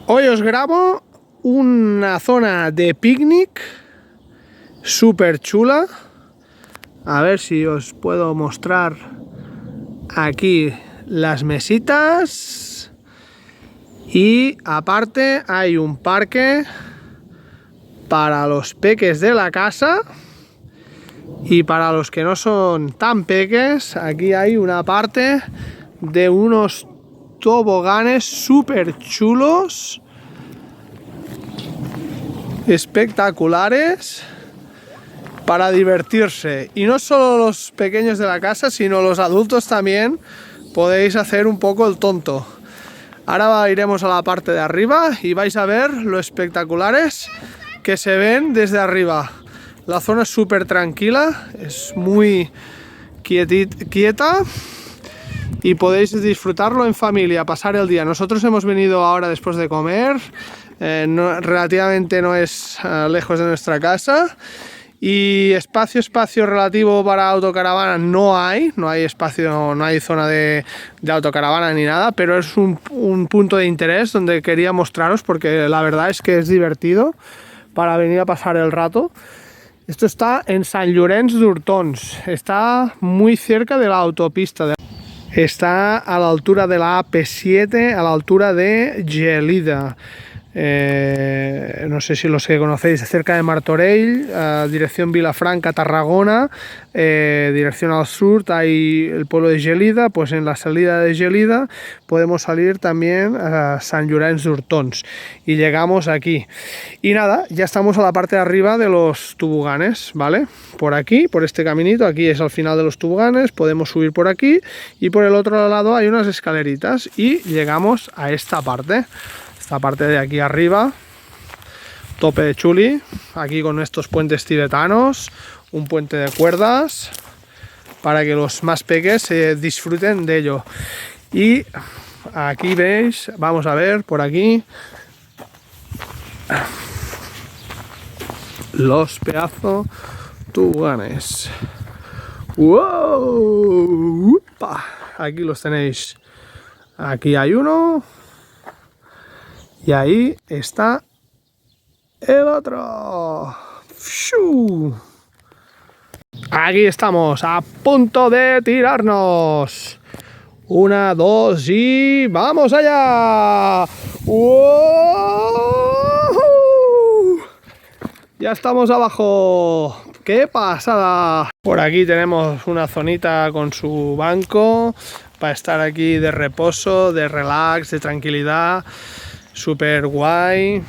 Hoy os grabo una zona de picnic súper chula. A ver si os puedo mostrar aquí las mesitas. Y aparte hay un parque para los peques de la casa. Y para los que no son tan peques, aquí hay una parte de unos toboganes súper chulos, espectaculares, para divertirse. Y no solo los pequeños de la casa, sino los adultos también podéis hacer un poco el tonto. Ahora iremos a la parte de arriba y vais a ver lo espectaculares que se ven desde arriba. La zona es súper tranquila, es muy quieta y podéis disfrutarlo en familia, pasar el día. Nosotros hemos venido ahora después de comer, relativamente no es lejos de nuestra casa, y espacio relativo para autocaravana no hay espacio, no hay zona de autocaravana ni nada, pero es un punto de interés donde quería mostraros, porque la verdad es que es divertido para venir a pasar el rato. Esto está en Sant Llorenç d'Hortons, está muy cerca de la autopista. Está a la altura de la AP7, a la altura de Gelida. No sé si los que conocéis, cerca de Martorell, dirección Vilafranca, Tarragona, dirección al sur hay el pueblo de Gelida. Pues en la salida de Gelida podemos salir también a Sant Llorenç d'Hortons y llegamos aquí. Y nada, ya estamos a la parte de arriba de los toboganes, ¿vale? Por aquí, por este caminito, aquí es al final de los toboganes, podemos subir por aquí y por el otro lado hay unas escaleritas y llegamos a esta parte. Esta parte de aquí arriba, tope de chuli, aquí con estos puentes tibetanos, un puente de cuerdas, para que los más peques disfruten de ello. Y aquí veis, vamos a ver por aquí, los pedazos toboganes. ¡Wow! ¡Upa! Aquí los tenéis. Aquí hay uno. Y ahí está el otro. ¡Fiu! Aquí estamos, a punto de tirarnos. 1, 2 y ¡vamos allá! ¡Wow! Ya estamos abajo. ¡Qué pasada! Por aquí tenemos una zonita con su banco para estar aquí de reposo, de relax, de tranquilidad. Súper guay.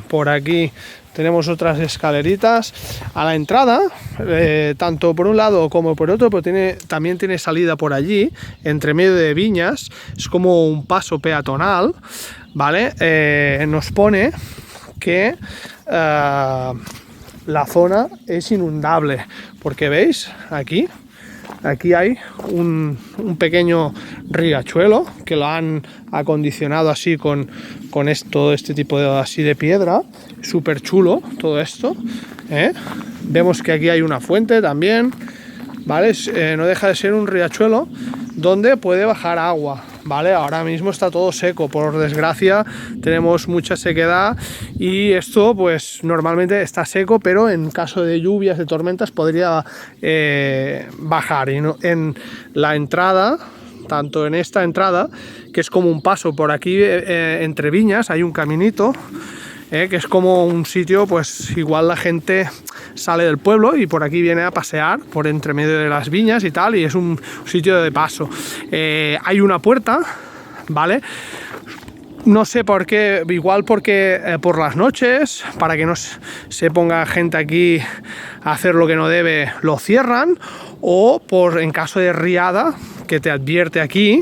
Por aquí tenemos otras escaleritas. A la entrada, tanto por un lado como por otro, pues también tiene salida por allí, entre medio de viñas. Es como un paso peatonal, ¿vale? Nos pone que la zona es inundable, porque veis aquí hay un pequeño riachuelo que lo han acondicionado así con este tipo de piedra. Súper chulo todo esto, ¿eh? Vemos que aquí hay una fuente también, ¿vale? No deja de ser un riachuelo donde puede bajar agua, ¿vale? Ahora mismo está todo seco, por desgracia tenemos mucha sequedad y esto pues normalmente está seco, pero en caso de lluvias, de tormentas podría bajar. Y no, en la entrada, tanto en esta entrada, que es como un paso por aquí entre viñas, hay un caminito, que es como un sitio, pues igual la gente sale del pueblo y por aquí viene a pasear por entre medio de las viñas y tal, y es un sitio de paso. Hay una puerta, ¿vale? No sé por qué, igual porque por las noches, para que no se ponga gente aquí a hacer lo que no debe, lo cierran, o en caso de riada, que te advierte aquí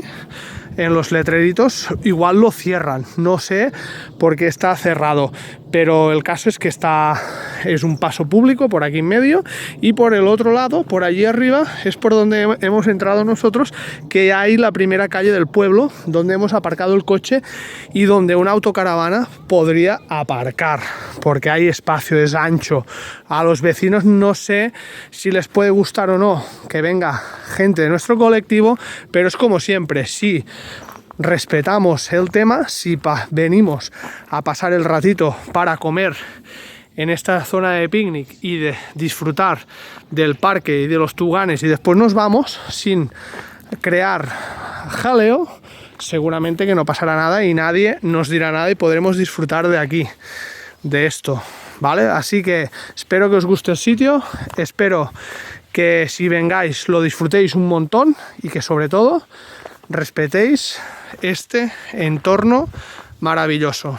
en los letreritos, igual lo cierran. No sé por qué está cerrado, pero el caso es que es un paso público por aquí en medio, y por el otro lado, por allí arriba, es por donde hemos entrado nosotros, que hay la primera calle del pueblo donde hemos aparcado el coche y donde una autocaravana podría aparcar, porque hay espacio, es ancho. A los vecinos no sé si les puede gustar o no que venga gente de nuestro colectivo, pero es como siempre, si respetamos el tema. Si venimos a pasar el ratito para comer en esta zona de picnic y de disfrutar del parque y de los tuganes y después nos vamos sin crear jaleo, seguramente que no pasará nada y nadie nos dirá nada y podremos disfrutar de aquí, de esto, ¿vale? Así que espero que os guste el sitio, espero que si vengáis lo disfrutéis un montón y que sobre todo respetéis este entorno maravilloso.